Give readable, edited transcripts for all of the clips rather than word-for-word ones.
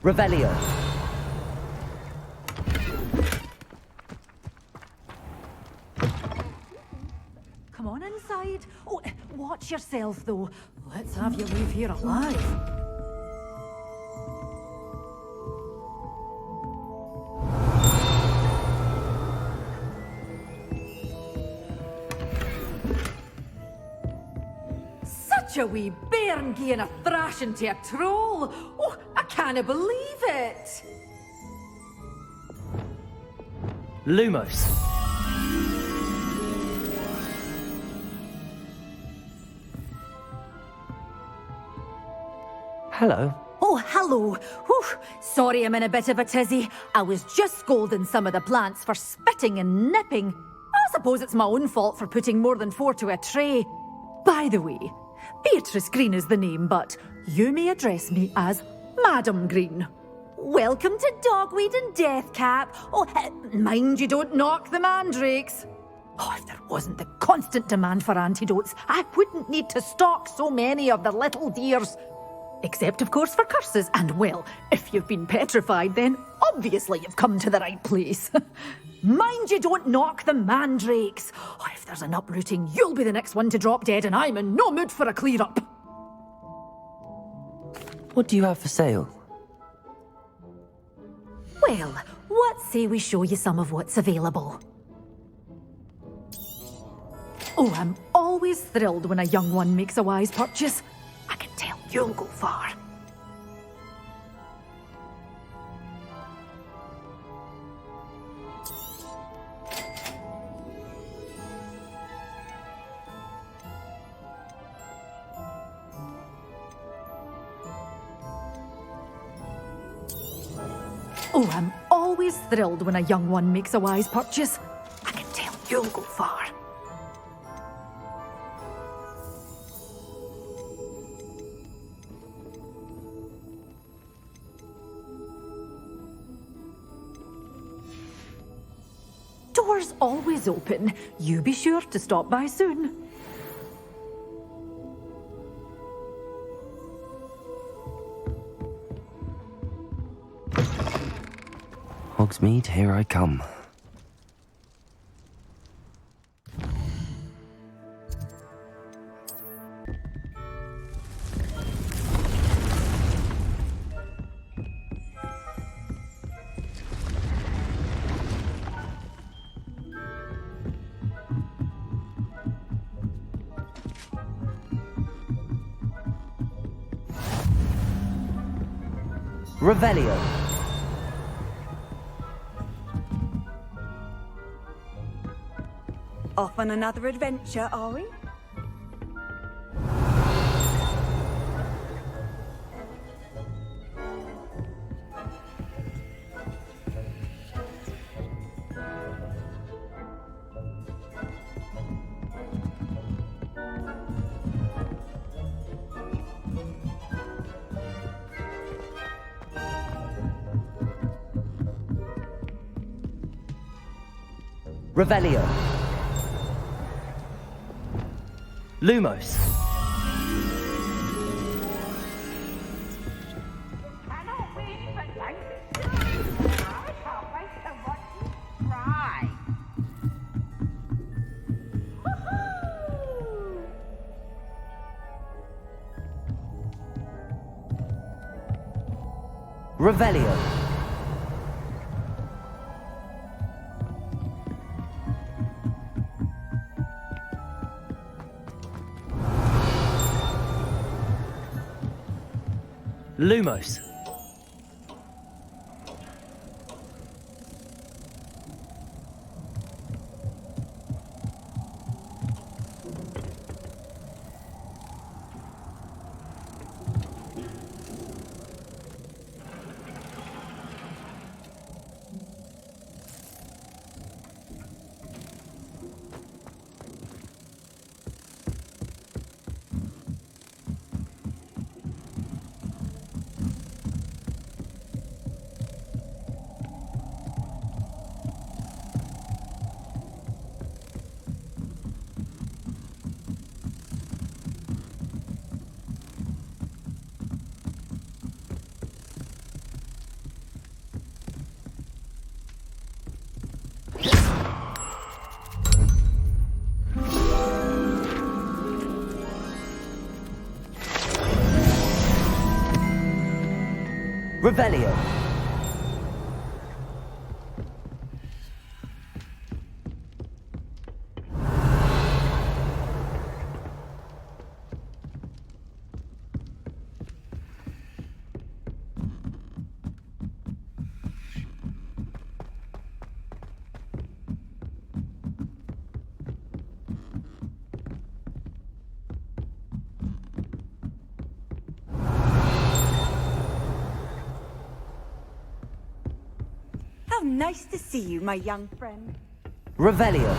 Revelio. Come on inside. Oh, watch yourself, though. Let's have you leave here alive. Such a wee bairn gieing a thrashing to a troll. Oh, I can't believe it. Lumos. Hello. Oh, hello. Whew. Sorry I'm in a bit of a tizzy. I was just scolding some of the plants for spitting and nipping. I suppose it's my own fault for putting more than 4 to a tray. By the way, Beatrice Green is the name, but you may address me as Madam Green. Welcome to Dogweed and Deathcap. Oh, mind you don't knock the mandrakes. Oh, if there wasn't the constant demand for antidotes, I wouldn't need to stock so many of the little dears. Except, of course, for curses. And, well, if you've been petrified, then obviously you've come to the right place. Mind you don't knock the mandrakes. Oh, if there's an uprooting, you'll be the next one to drop dead, and I'm in no mood for a clear-up. What do you have for sale? Well, what say we show you some of what's available? Oh, I'm always thrilled when a young one makes a wise purchase. I can tell you'll go far. Oh, I'm always thrilled when a young one makes a wise purchase. I can tell you'll go far. Doors always open. You be sure to stop by soon. Hogsmeade, here I come. Revelio. Off on another adventure, are we? Revelio. Lumos. Cannot win, but don't be silly. I can't wait to watch you try. Woohoo! Revelio. Lumos. Revelio. How nice to see you, my young friend. Revelio.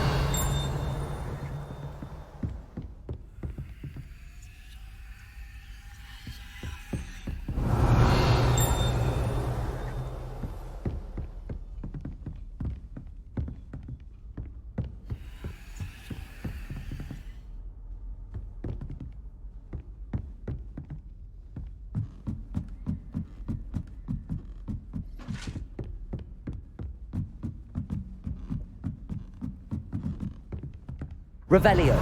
Revelio.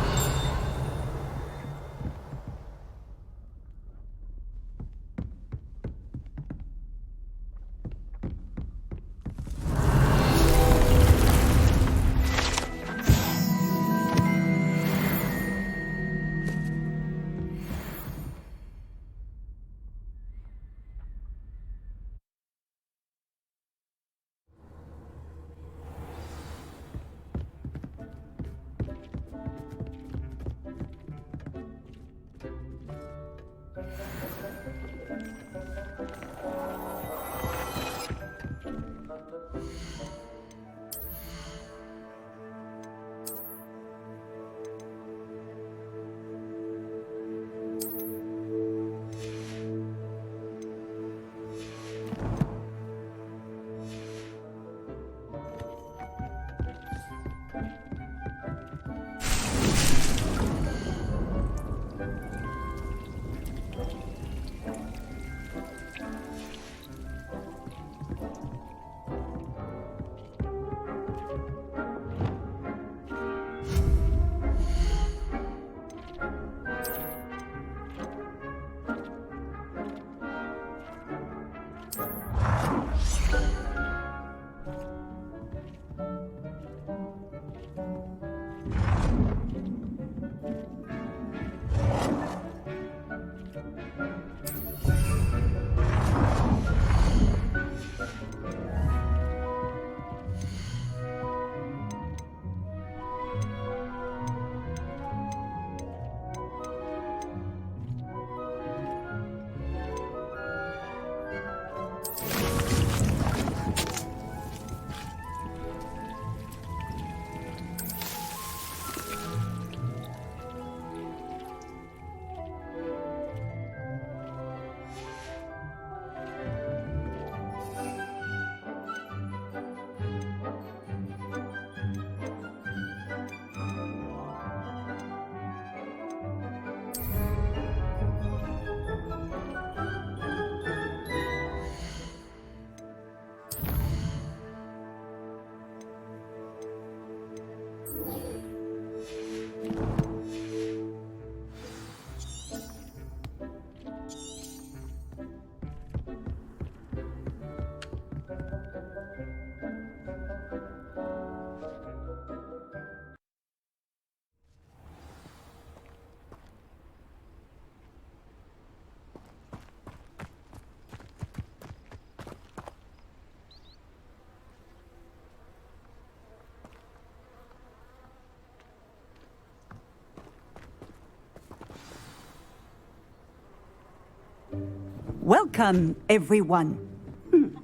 Welcome, everyone.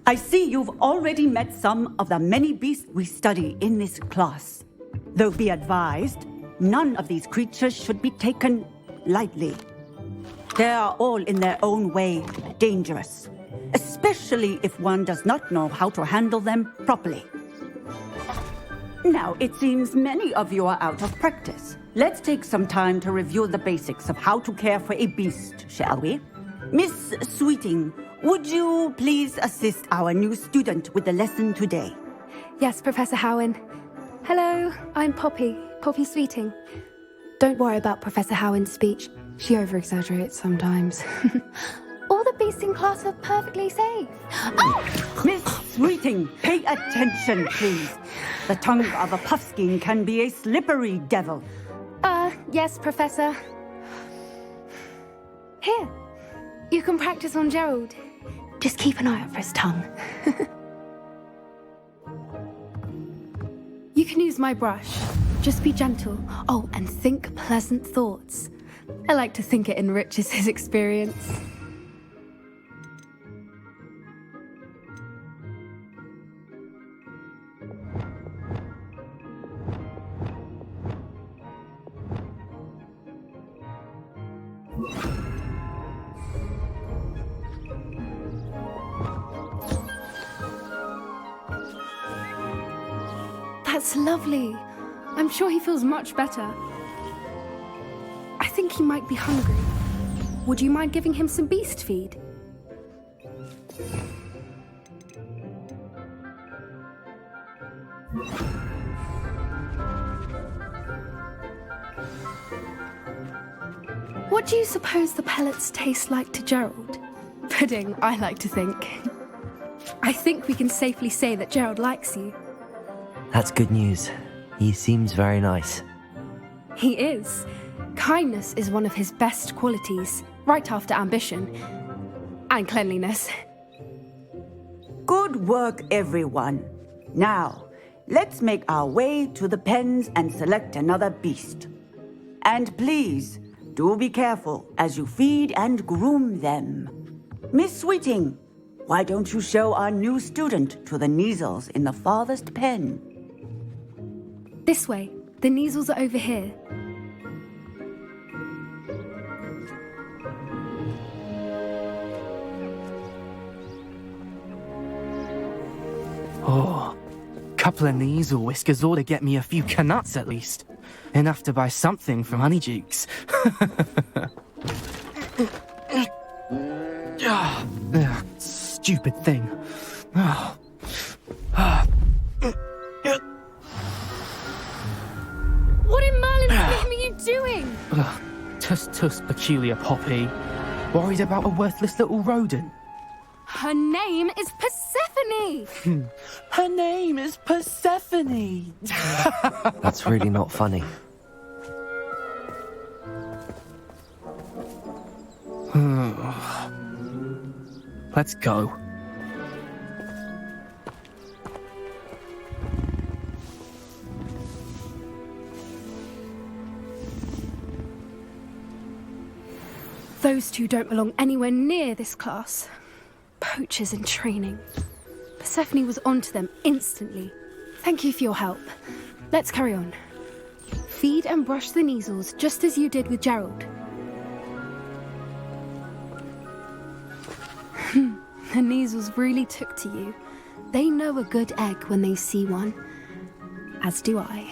I see you've already met some of the many beasts we study in this class. Though be advised, none of these creatures should be taken lightly. They are all in their own way dangerous, especially if one does not know how to handle them properly. Now, it seems many of you are out of practice. Let's take some time to review the basics of how to care for a beast, shall we? Miss Sweeting, would you please assist our new student with the lesson today? Yes, Professor Howen. Hello, I'm Poppy Sweeting. Don't worry about Professor Howen's speech. She over-exaggerates sometimes. All the the beasts in class are perfectly safe. Oh! Miss Sweeting, pay attention, please. The tongue of a puffskein can be a slippery devil. Yes, Professor. Here, you can practice on Gerald. Just keep an eye out for his tongue. You can use my brush. Just be gentle. Oh, and think pleasant thoughts. I like to think it enriches his experience. That's lovely. I'm sure he feels much better. I think he might be hungry. Would you mind giving him some beast feed? What do you suppose the pellets taste like to Gerald? Pudding, I like to think. I think we can safely say that Gerald likes you. That's good news. He seems very nice. He is. Kindness is one of his best qualities, right after ambition. And cleanliness. Good work, everyone. Now, let's make our way to the pens and select another beast. And please, do be careful as you feed and groom them. Miss Sweeting, why don't you show our new student to the Neasels in the farthest pen? This way. The Neasels are over here. Oh, couple of Neasel whiskers ought to get me a few canuts at least. Enough to buy something from Honeydukes. Stupid thing. What in Merlin's name are you doing? Tuss, peculiar Poppy. Worried about a worthless little rodent. Her name is Persephone! Her name is Persephone! That's really not funny. Let's go. Those two don't belong anywhere near this class. Poachers in training. Persephone was onto them instantly. Thank you for your help. Let's carry on. Feed and brush the Neasels just as you did with Gerald. The Neasels really took to you. They know a good egg when they see one. As do I.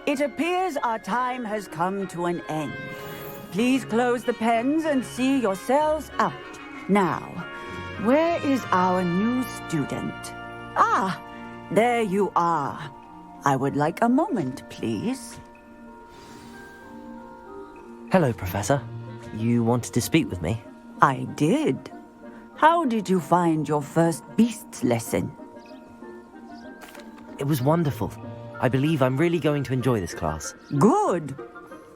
It appears our time has come to an end. Please close the pens and see yourselves out. Now, where is our new student? Ah, there you are. I would like a moment, please. Hello, Professor. You wanted to speak with me? I did. How did you find your first beasts lesson? It was wonderful. I believe I'm really going to enjoy this class. Good.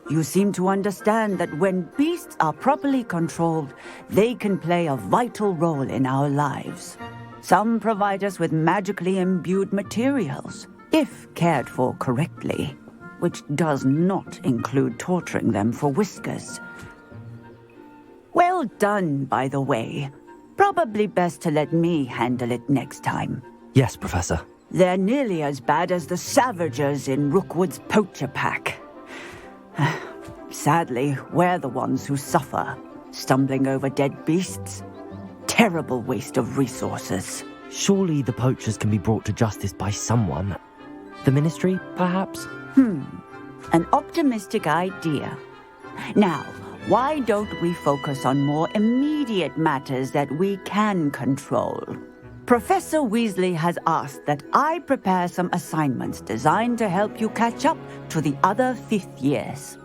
You seem to understand that when beasts are properly controlled, they can play a vital role in our lives. Some provide us with magically imbued materials, if cared for correctly, which does not include torturing them for whiskers. Well done, by the way. Probably best to let me handle it next time. Yes, Professor. They're nearly as bad as the Savagers in Rookwood's poacher pack. Sadly, we're the ones who suffer, stumbling over dead beasts. Terrible waste of resources. Surely the poachers can be brought to justice by someone. The Ministry, perhaps? An optimistic idea. Now, why don't we focus on more immediate matters that we can control? Professor Weasley has asked that I prepare some assignments designed to help you catch up to the other 5th years.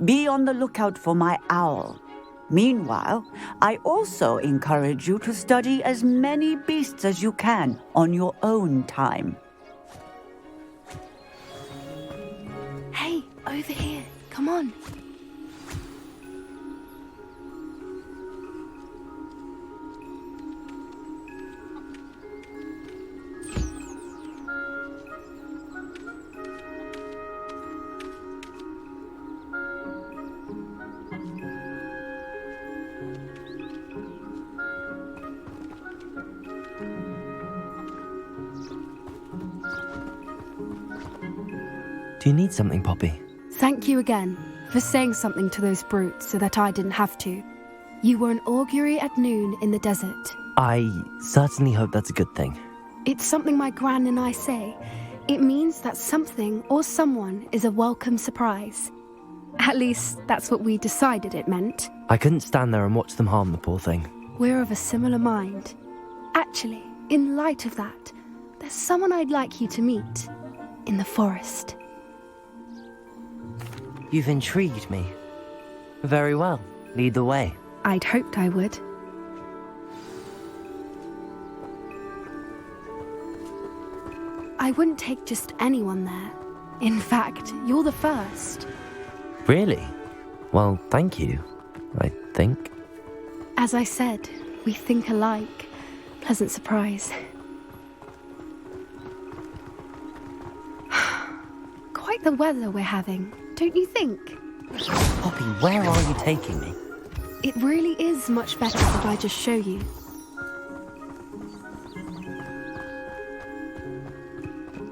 Be on the lookout for my owl. Meanwhile, I also encourage you to study as many beasts as you can on your own time. Hey, over here. Come on. Do you need something, Poppy? Thank you again for saying something to those brutes so that I didn't have to. You were an augury at noon in the desert. I certainly hope that's a good thing. It's something my gran and I say. It means that something or someone is a welcome surprise. At least, that's what we decided it meant. I couldn't stand there and watch them harm the poor thing. We're of a similar mind. Actually, in light of that, there's someone I'd like you to meet. In the forest. You've intrigued me. Very well. Lead the way. I'd hoped I would. I wouldn't take just anyone there. In fact, you're the first. Really? Well, thank you, I think. As I said, we think alike. Pleasant surprise. Quite the weather we're having, don't you think? Poppy, where are you taking me? It really is much better if I just show you.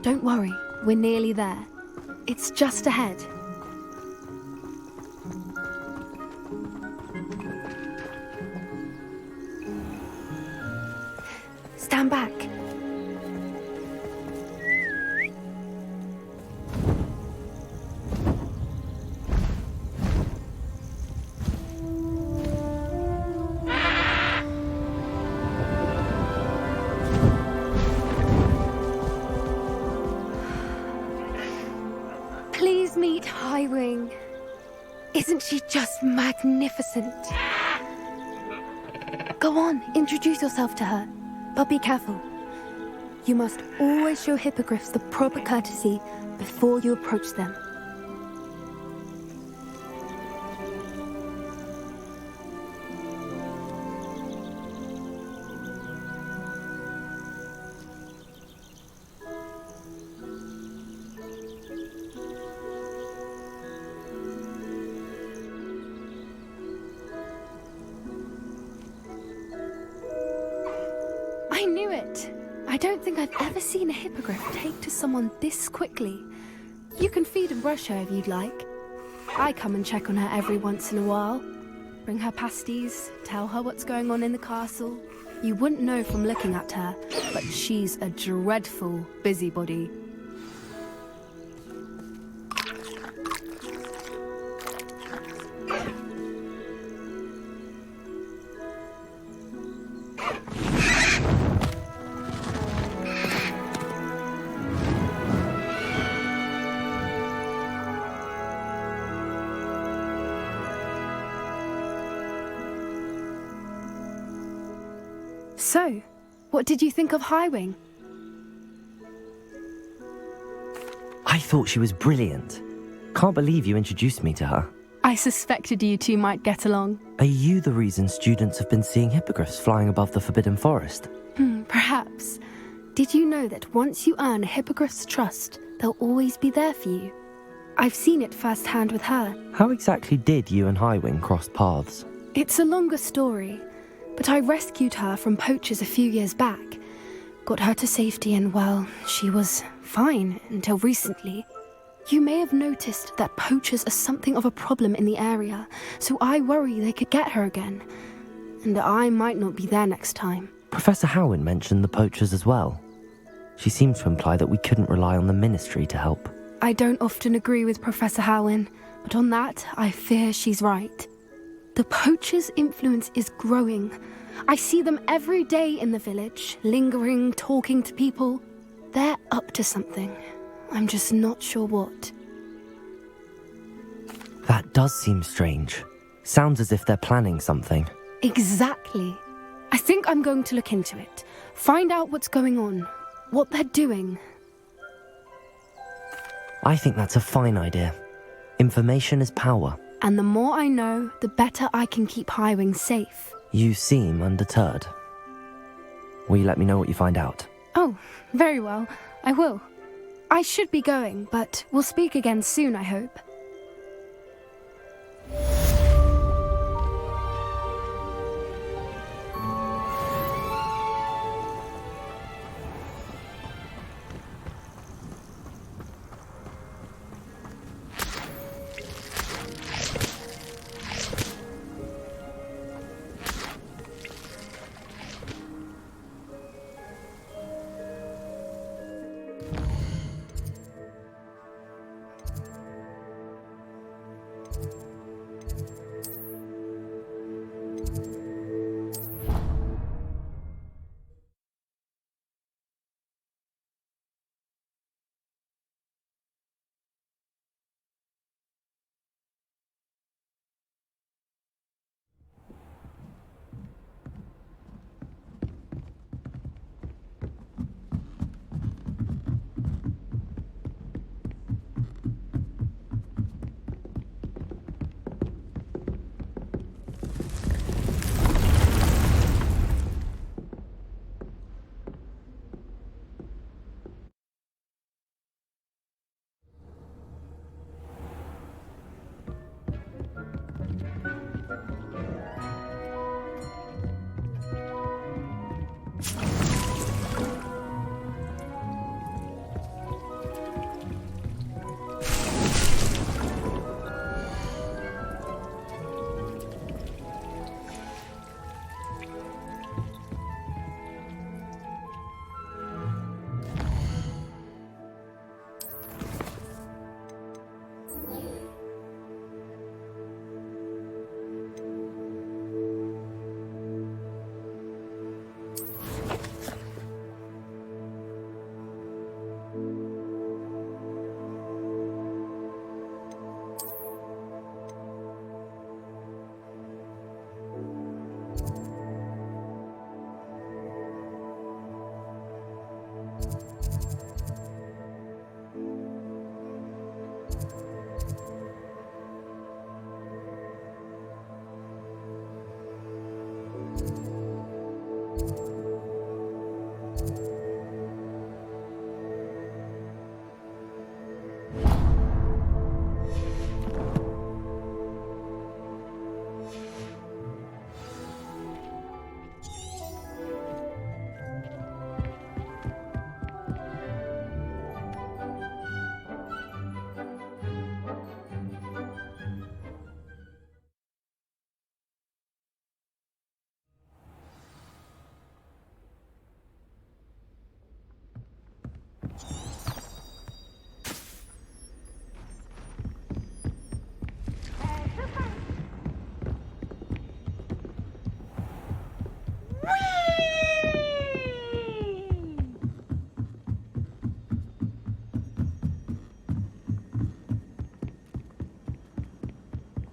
Don't worry, we're nearly there. It's just ahead. Stand back. Please meet Highwing. Isn't she just magnificent? Go on, introduce yourself to her. But be careful. You must always show hippogriffs the proper courtesy before you approach them. I knew it! I don't think I've ever seen a hippogriff take to someone this quickly. You can feed and brush her if you'd like. I come and check on her every once in a while. Bring her pasties, tell her what's going on in the castle. You wouldn't know from looking at her, but she's a dreadful busybody. So, what did you think of Highwing? I thought she was brilliant. Can't believe you introduced me to her. I suspected you two might get along. Are you the reason students have been seeing hippogriffs flying above the Forbidden Forest? Perhaps. Did you know that once you earn a hippogriff's trust, they'll always be there for you? I've seen it firsthand with her. How exactly did you and Highwing cross paths? It's a longer story, but I rescued her from poachers a few years back. Got her to safety and, well, she was fine until recently. You may have noticed that poachers are something of a problem in the area, so I worry they could get her again. And I might not be there next time. Professor Howin mentioned the poachers as well. She seemed to imply that we couldn't rely on the Ministry to help. I don't often agree with Professor Howin, but on that, I fear she's right. The poachers' influence is growing. I see them every day in the village, lingering, talking to people. They're up to something. I'm just not sure what. That does seem strange. Sounds as if they're planning something. Exactly. I think I'm going to look into it. Find out what's going on. What they're doing. I think that's a fine idea. Information is power. And the more I know, the better I can keep Highwing safe. You seem undeterred. Will you let me know what you find out? Oh, very well. I will. I should be going, but we'll speak again soon, I hope.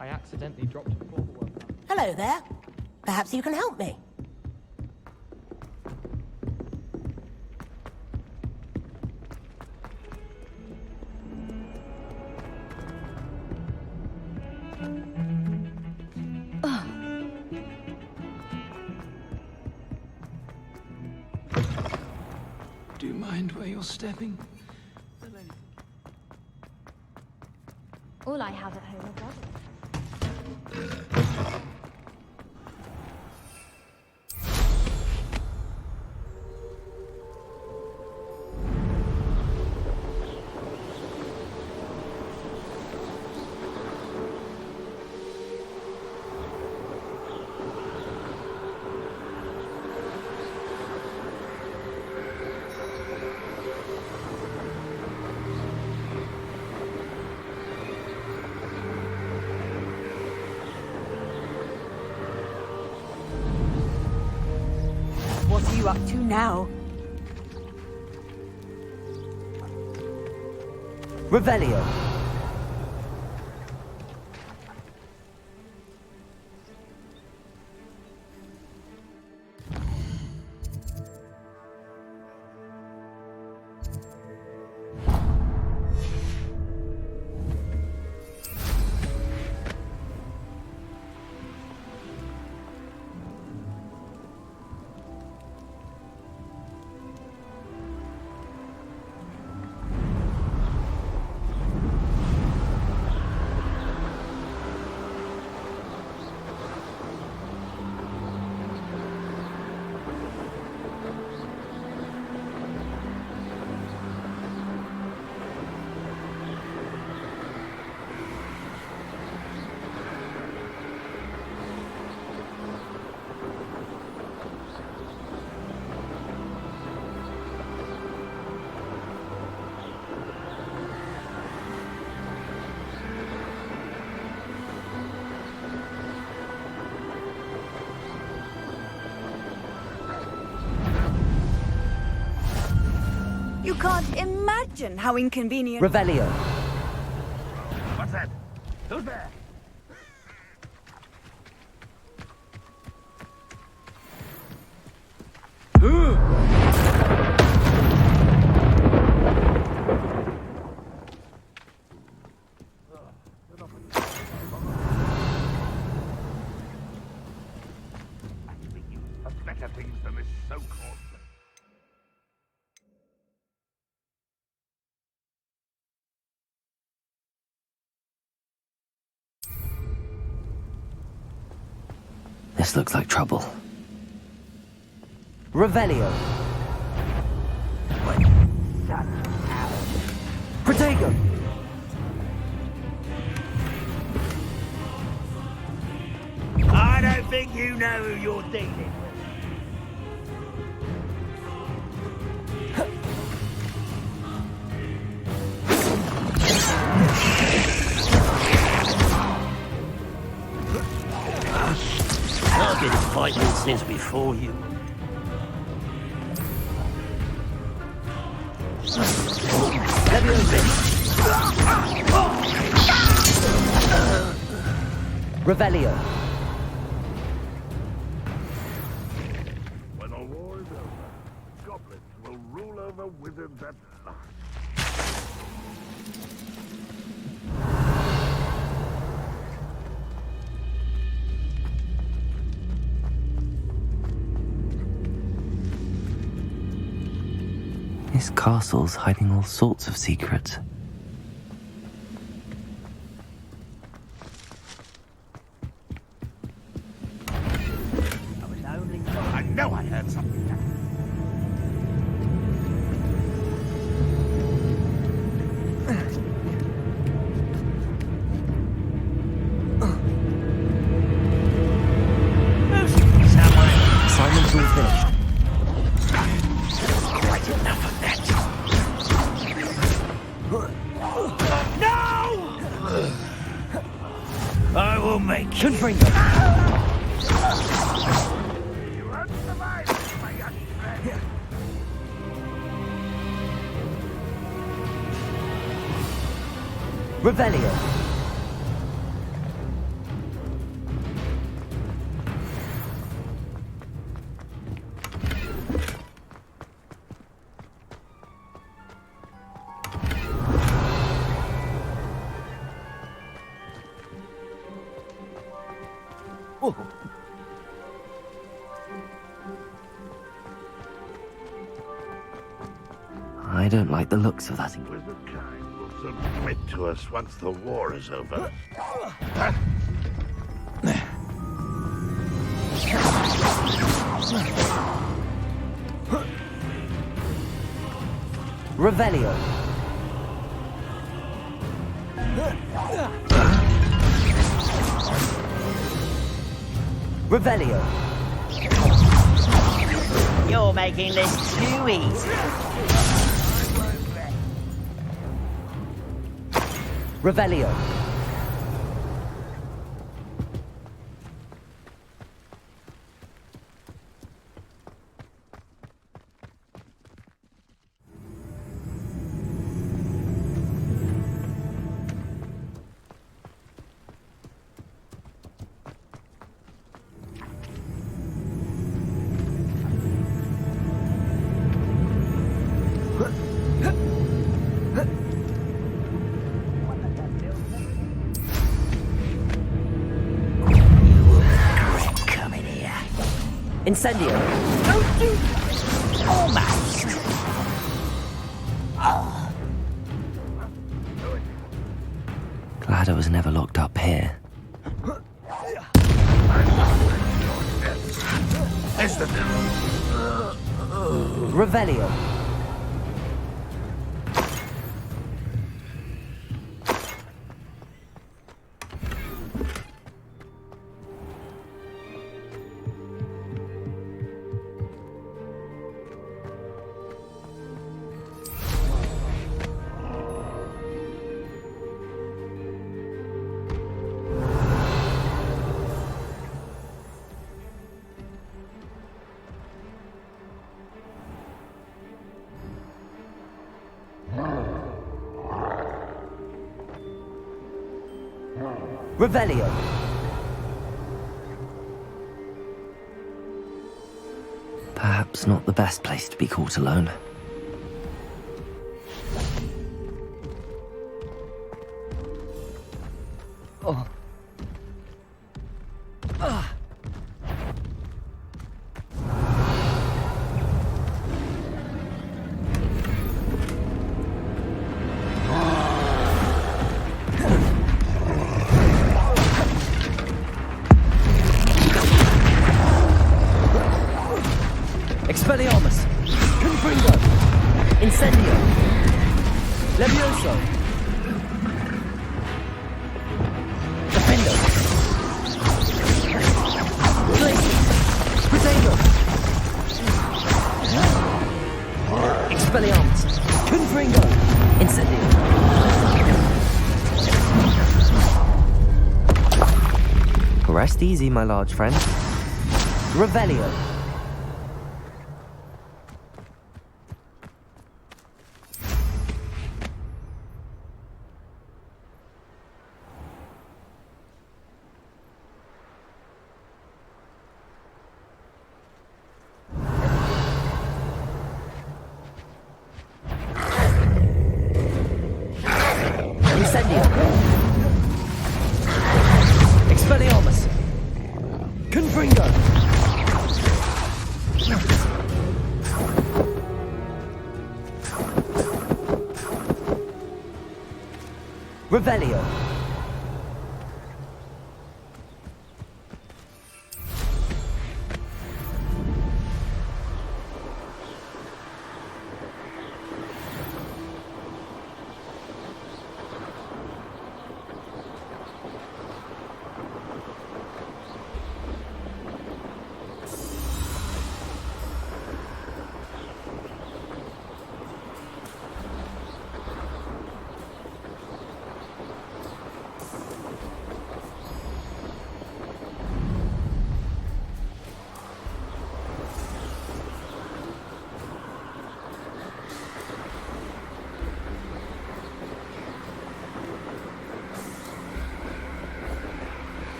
I accidentally dropped a portal worker. Hello there. Perhaps you can help me. Do you mind where you're stepping? All I have at home are brothers. What are you up to now? Revelio. can't imagine how inconvenient. Revelio. What's that? Who's there? Better things than this so-called. This looks like trouble. Revelio. Protego. I don't think you know who you're dealing with. I've been fighting since before you. Revelio. When the war is over, goblins will rule over wizards at last. This castle's hiding all sorts of secrets. I know I heard something. Simon's all finished. Quite enough of that. No! I will make you. Confringo. You won't survive, my young friend. Revelio. I don't like the looks of that. Wizardkind will submit to us once the war is over. Revelio. Revelio. You're making this too easy. Revelio. Incendio. Almost. Glad I was never locked up here. Revelio. Revelio. Perhaps not the best place to be caught alone. Expelliarmus! Confringo! Incendio! Levioso! Defendo! Glacius! Protego! Expelliarmus! Confringo! Incendio! Rest easy, my large friend. Revelio! Incendio! Expelliarmus! Confringo! Revelio!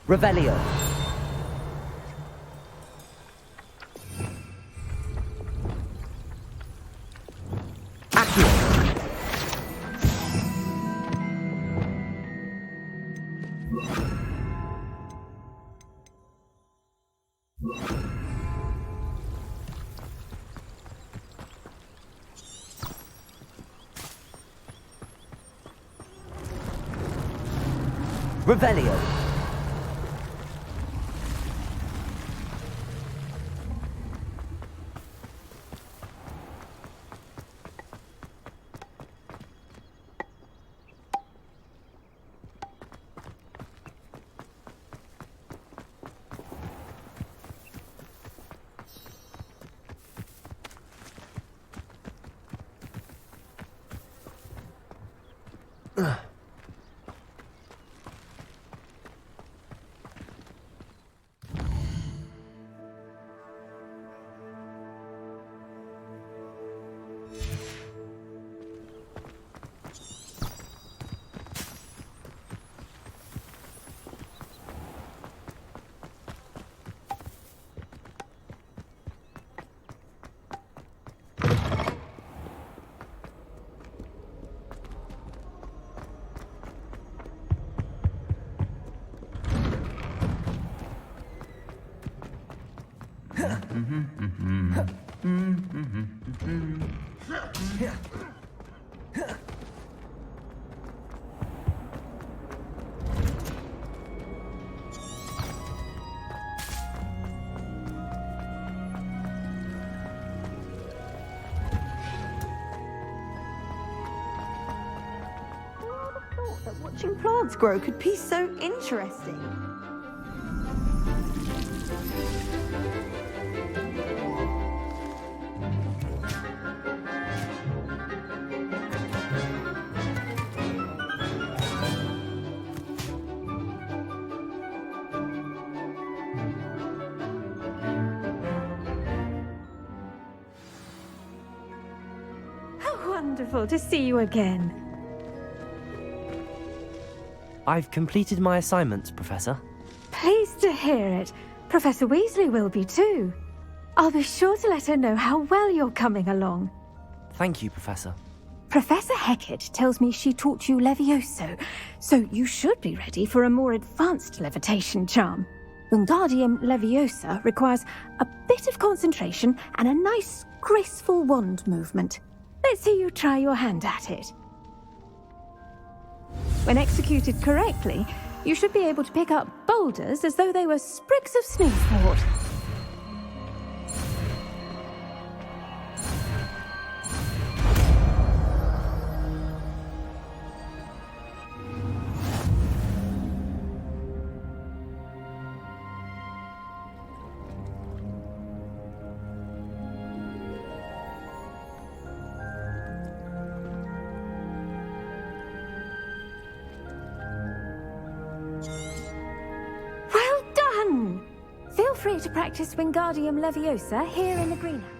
Revelio! Accio! Revelio! That watching plants grow could be so interesting. How wonderful to see you again. I've completed my assignments, Professor. Pleased to hear it. Professor Weasley will be too. I'll be sure to let her know how well you're coming along. Thank you, Professor. Professor Hecat tells me she taught you Levioso, so you should be ready for a more advanced levitation charm. Wingardium Leviosa requires a bit of concentration and a nice, graceful wand movement. Let's see you try your hand at it. When executed correctly, you should be able to pick up boulders as though they were sprigs of sneezewort. Feel free to practice Wingardium Leviosa here in the greenhouse.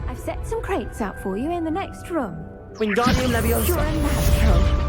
I've set some crates out for you in the next room. Wingardium Leviosa! You're a natural.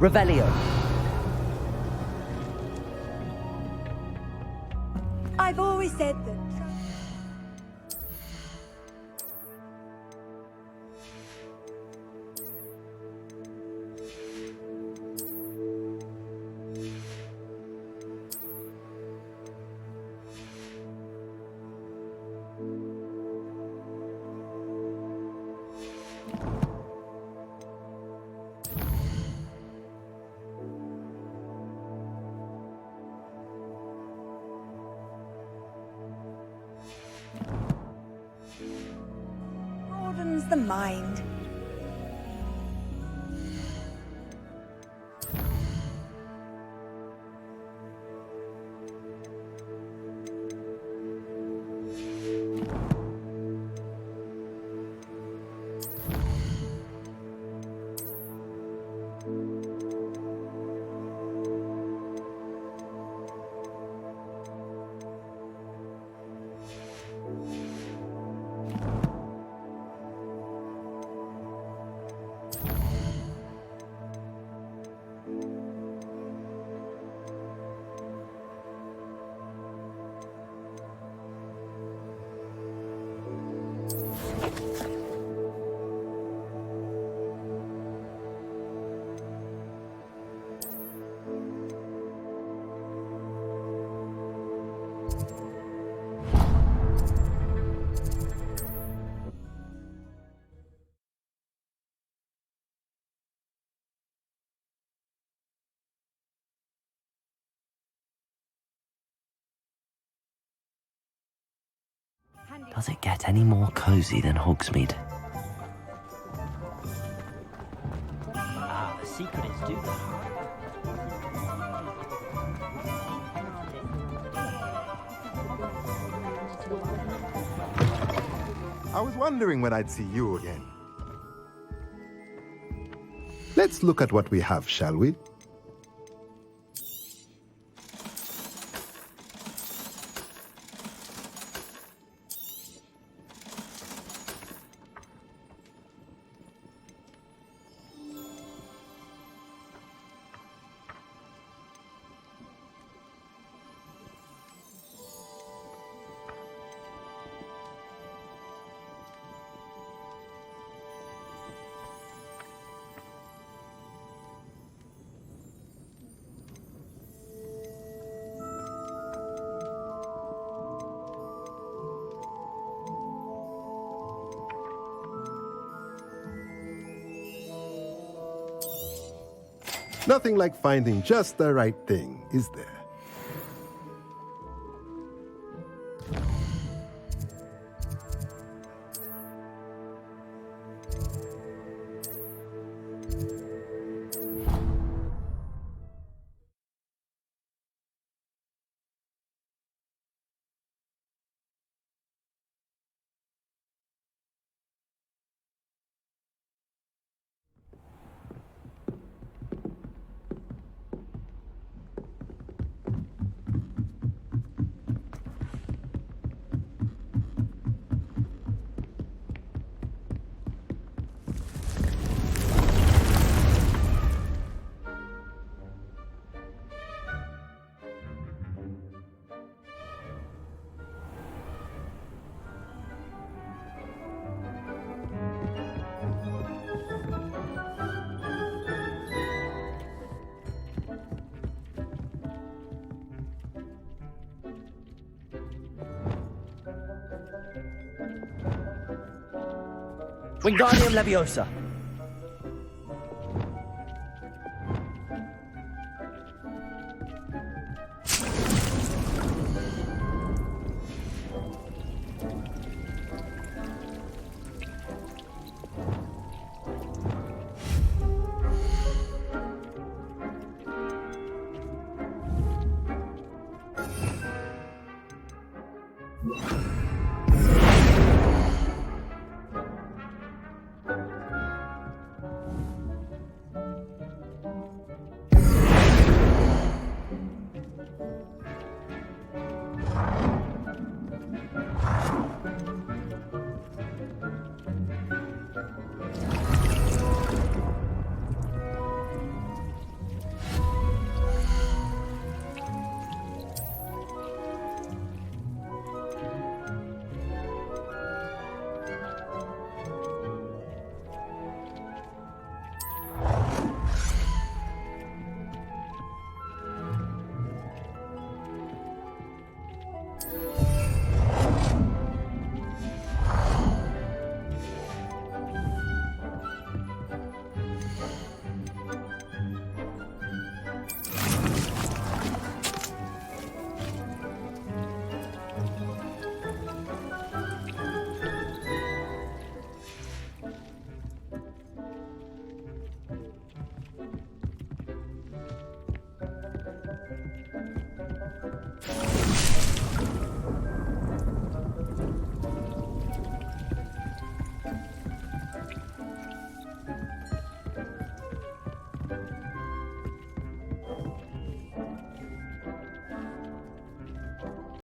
Revelio. I've always said that. Broadens the mind. Does it get any more cozy than Hogsmeade? Ah, the secret is do the hard. I was wondering when I'd see you again. Let's look at what we have, shall we? Nothing like finding just the right thing, is there? Wingardium Leviosa.